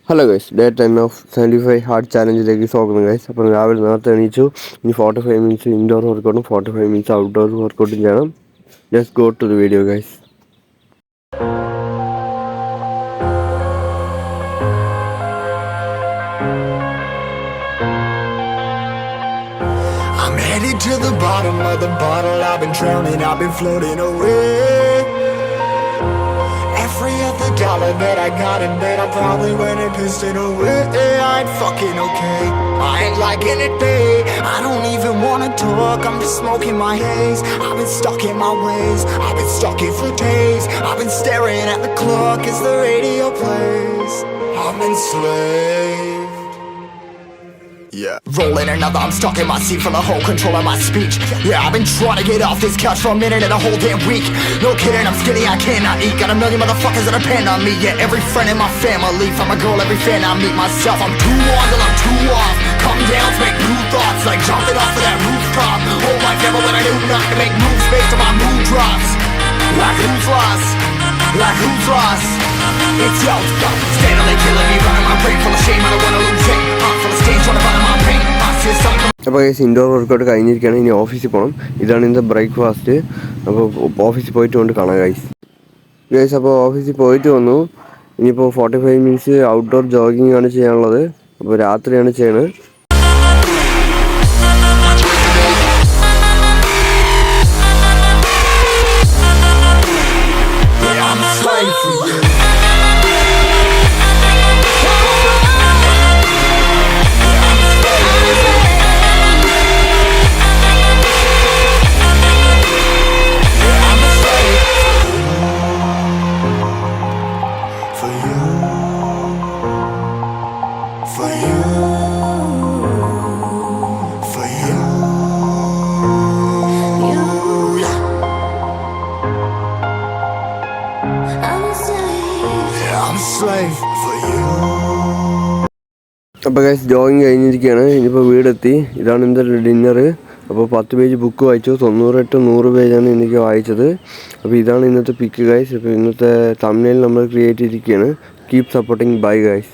Hello guys, day 10 of 75 hard ചാലഞ്ചിലേക്ക് സ്വാഗതം guys. അപ്പോൾ രാവിലെ നേരത്തെ എണീച്ചു. ഇനി 45 മിനിറ്റ്സ് ഇൻഡോർ വർക്കൗട്ടും 45 മിനിറ്റ്സ് ഔട്ട്ഡോർ വർക്കൗട്ടും ചെയ്യണം. Just go to the video guys. I'm headed to the bottom of the bottle. I've been drowning, I've been floating away. Every other dollar that I got in bed, I probably went and pissed it away. I ain't fucking okay, I ain't liking it, babe. I don't even wanna talk, I'm just smoking my haze. I've been stuck in my ways, I've been stuck here for days. I've been staring at the clock as the radio plays. I'm enslaved. Yeah. Rolling another, I'm stuck in my seat for the whole control of my speech. Yeah, I've been trying to get off this couch for a minute and a whole damn week. No kidding, I'm skinny, I cannot eat. Got a million motherfuckers that depend on me. Yeah, every friend in my family, from a girl, every fan I meet myself. I'm too on till I'm too off. Come down to make new thoughts, like jumping off of that rooftop. Whole life never when I knew not to make moves based on my mood drops. Like who's lost? Like who's lost? It's yo, steadily killing me, running my brain full of shame. I don't wanna lose it. Full of stage, trying to find my pain. അപ്പോൾ guys, indoor workout കഴിഞ്ഞിരിക്കുകയാണ്. ഇനി ഓഫീസിൽ പോകണം. ഇതാണ് ഇന്നത്തെ breakfast. അപ്പോൾ ഓഫീസിൽ പോയിട്ട് കൊണ്ട് കാണാം ഗൈസ്. അപ്പോൾ ഓഫീസിൽ പോയിട്ട് വന്നു. ഇനിയിപ്പോൾ 45 മിനിറ്റ്സ് ഔട്ട്ഡോർ ജോഗിങ് ആണ് ചെയ്യാനുള്ളത്. അപ്പോൾ രാത്രിയാണ് ചെയ്യുന്നത്. അപ്പോൾ ഗൈസ്, ജോഗിങ് കഴിഞ്ഞിരിക്കുകയാണ്. ഇനിയിപ്പോൾ വീടെത്തി. ഇതാണ് ഇന്നത്തെ ഡിന്നർ. അപ്പോൾ 10 പേജ് ബുക്ക് വായിച്ചു. 90 to 100 പേജാണ് എനിക്ക് വായിച്ചത്. അപ്പോൾ ഇതാണ് ഇന്നത്തെ പിക്ക് ഗൈസ്. അപ്പോൾ ഇന്നത്തെ തംബ്നെയിൽ നമ്മൾ ക്രിയേറ്റ് ചെയ്തിരിക്കുകയാണ്. Keep supporting. Bye guys.